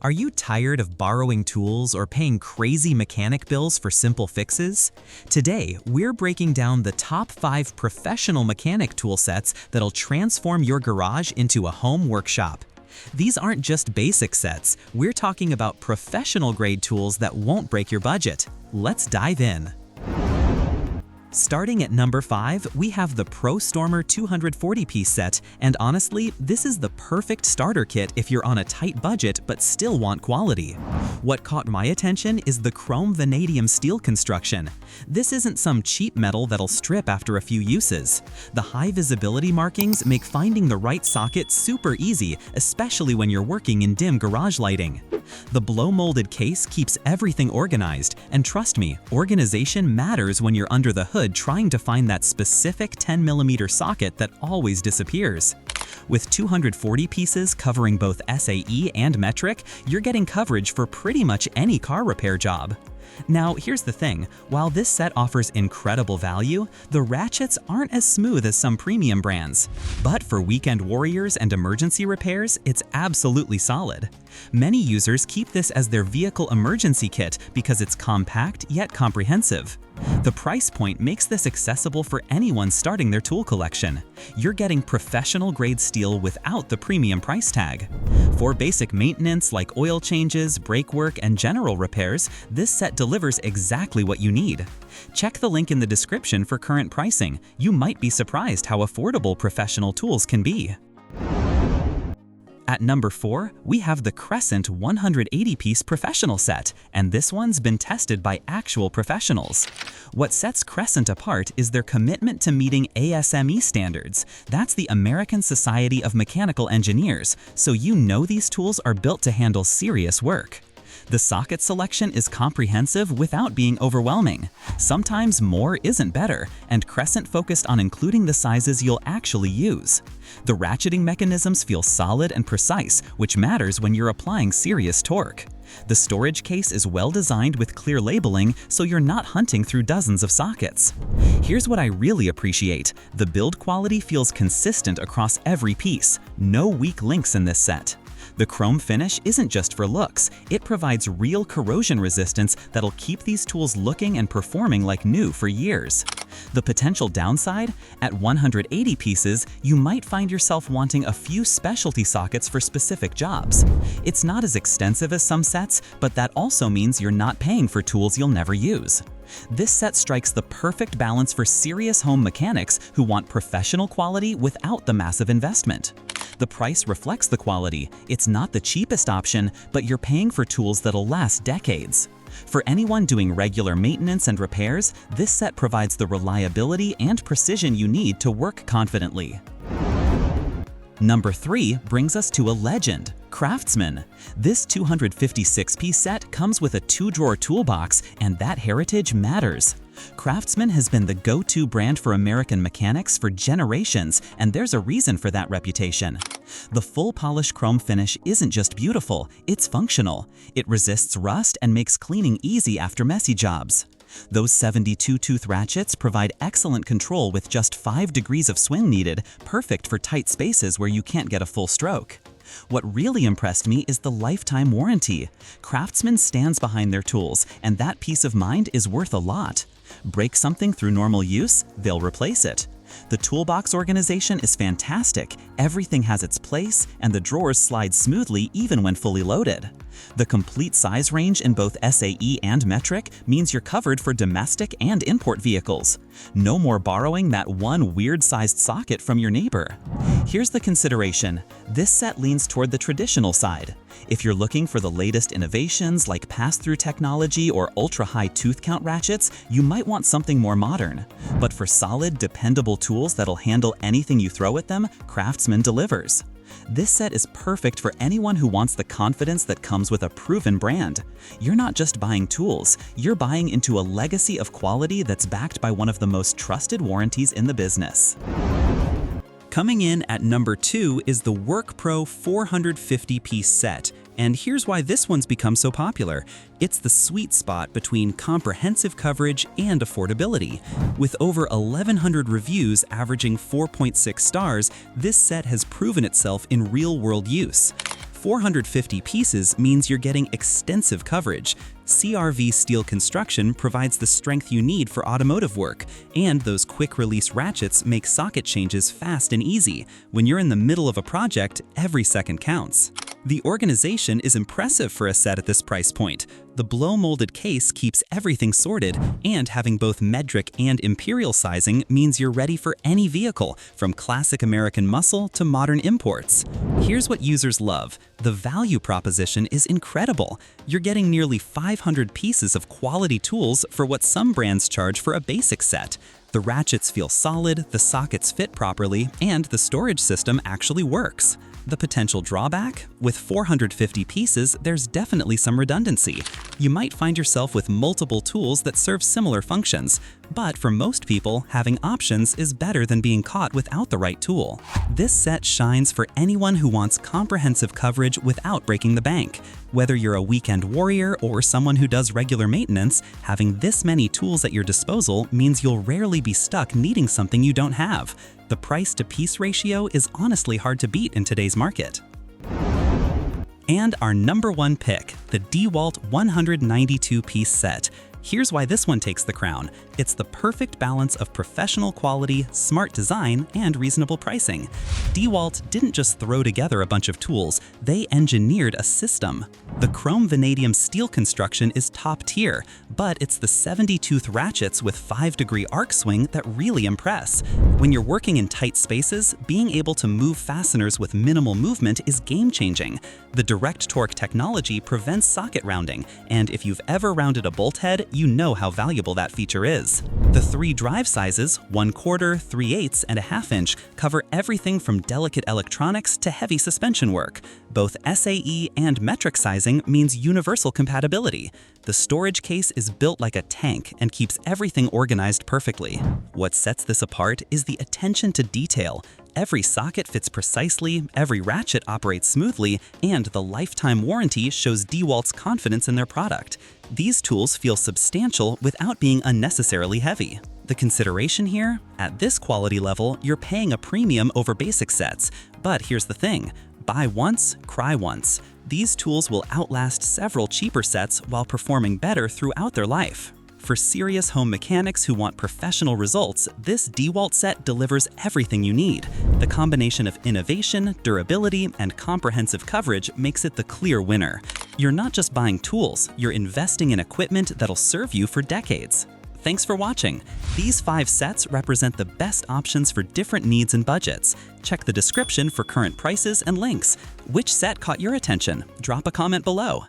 Are you tired of borrowing tools or paying crazy mechanic bills for simple fixes? Today, we're breaking down the top 5 professional mechanic tool sets that'll transform your garage into a home workshop. These aren't just basic sets, we're talking about professional-grade tools that won't break your budget. Let's dive in. Starting at number 5, we have the Prostormer 240-piece set, and honestly, this is the perfect starter kit if you're on a tight budget but still want quality. What caught my attention is the chrome vanadium steel construction. This isn't some cheap metal that'll strip after a few uses. The high visibility markings make finding the right socket super easy, especially when you're working in dim garage lighting. The blow-molded case keeps everything organized, and trust me, organization matters when you're under the hood trying to find that specific 10mm socket that always disappears. With 240 pieces covering both SAE and metric, you're getting coverage for pretty much any car repair job. Now, here's the thing, while this set offers incredible value, the ratchets aren't as smooth as some premium brands. But for weekend warriors and emergency repairs, it's absolutely solid. Many users keep this as their vehicle emergency kit because it's compact yet comprehensive. The price point makes this accessible for anyone starting their tool collection. You're getting professional-grade steel without the premium price tag. For basic maintenance like oil changes, brake work, and general repairs, this set delivers exactly what you need. Check the link in the description for current pricing. You might be surprised how affordable professional tools can be. At number 4, we have the Crescent 180-piece professional set, and this one's been tested by actual professionals. What sets Crescent apart is their commitment to meeting ASME standards. That's the American Society of Mechanical Engineers, so you know these tools are built to handle serious work. The socket selection is comprehensive without being overwhelming. Sometimes more isn't better, and Crescent focused on including the sizes you'll actually use. The ratcheting mechanisms feel solid and precise, which matters when you're applying serious torque. The storage case is well designed with clear labeling, so you're not hunting through dozens of sockets. Here's what I really appreciate. The build quality feels consistent across every piece. No weak links in this set. The chrome finish isn't just for looks, it provides real corrosion resistance that'll keep these tools looking and performing like new for years. The potential downside? At 180 pieces, you might find yourself wanting a few specialty sockets for specific jobs. It's not as extensive as some sets, but that also means you're not paying for tools you'll never use. This set strikes the perfect balance for serious home mechanics who want professional quality without the massive investment. The price reflects the quality. It's not the cheapest option, but you're paying for tools that'll last decades. For anyone doing regular maintenance and repairs, this set provides the reliability and precision you need to work confidently. Number 3 brings us to a legend, CRAFTSMAN. This 256-piece set comes with a 2-drawer toolbox, and that heritage matters. CRAFTSMAN has been the go-to brand for American mechanics for generations, and there's a reason for that reputation. The full polished chrome finish isn't just beautiful, it's functional. It resists rust and makes cleaning easy after messy jobs. Those 72-tooth ratchets provide excellent control with just 5 degrees of swing needed, perfect for tight spaces where you can't get a full stroke. What really impressed me is the lifetime warranty. CRAFTSMAN stands behind their tools, and that peace of mind is worth a lot. Break something through normal use, they'll replace it. The toolbox organization is fantastic, everything has its place, and the drawers slide smoothly even when fully loaded. The complete size range in both SAE and metric means you're covered for domestic and import vehicles. No more borrowing that one weird-sized socket from your neighbor. Here's the consideration. This set leans toward the traditional side. If you're looking for the latest innovations like pass-through technology or ultra-high tooth count ratchets, you might want something more modern. But for solid, dependable tools that'll handle anything you throw at them, CRAFTSMAN delivers. This set is perfect for anyone who wants the confidence that comes with a proven brand. You're not just buying tools, you're buying into a legacy of quality that's backed by one of the most trusted warranties in the business. Coming in at number 2 is the WORKPRO 450-piece set, and here's why this one's become so popular. It's the sweet spot between comprehensive coverage and affordability. With over 1,100 reviews averaging 4.6 stars, this set has proven itself in real-world use. 450 pieces means you're getting extensive coverage. CRV steel construction provides the strength you need for automotive work, and those quick-release ratchets make socket changes fast and easy. When you're in the middle of a project, every second counts. The organization is impressive for a set at this price point. The blow-molded case keeps everything sorted, and having both metric and imperial sizing means you're ready for any vehicle, from classic American muscle to modern imports. Here's what users love. The value proposition is incredible. You're getting nearly 500 pieces of quality tools for what some brands charge for a basic set. The ratchets feel solid, the sockets fit properly, and the storage system actually works. The potential drawback? With 450 pieces, there's definitely some redundancy. You might find yourself with multiple tools that serve similar functions, but for most people, having options is better than being caught without the right tool. This set shines for anyone who wants comprehensive coverage without breaking the bank. Whether you're a weekend warrior or someone who does regular maintenance, having this many tools at your disposal means you'll rarely be stuck needing something you don't have. The price-to-piece ratio is honestly hard to beat in today's market. And our number one pick, the DEWALT 192-piece set. Here's why this one takes the crown. It's the perfect balance of professional quality, smart design, and reasonable pricing. DEWALT didn't just throw together a bunch of tools, they engineered a system. The chrome vanadium steel construction is top tier, but it's the 70-tooth ratchets with 5-degree arc swing that really impress. When you're working in tight spaces, being able to move fasteners with minimal movement is game-changing. The direct torque technology prevents socket rounding, and if you've ever rounded a bolt head, you know how valuable that feature is. The 3 drive sizes, 1/4, 3/8, and a 1/2 inch, cover everything from delicate electronics to heavy suspension work. Both SAE and metric sizing means universal compatibility. The storage case is built like a tank and keeps everything organized perfectly. What sets this apart is the attention to detail. Every socket fits precisely, every ratchet operates smoothly, and the lifetime warranty shows DEWALT's confidence in their product. These tools feel substantial without being unnecessarily heavy. The consideration here? At this quality level, you're paying a premium over basic sets. But here's the thing. Buy once, cry once. These tools will outlast several cheaper sets while performing better throughout their life. For serious home mechanics who want professional results, this DEWALT set delivers everything you need. The combination of innovation, durability, and comprehensive coverage makes it the clear winner. You're not just buying tools, you're investing in equipment that'll serve you for decades. Thanks for watching. These 5 sets represent the best options for different needs and budgets. Check the description for current prices and links. Which set caught your attention? Drop a comment below.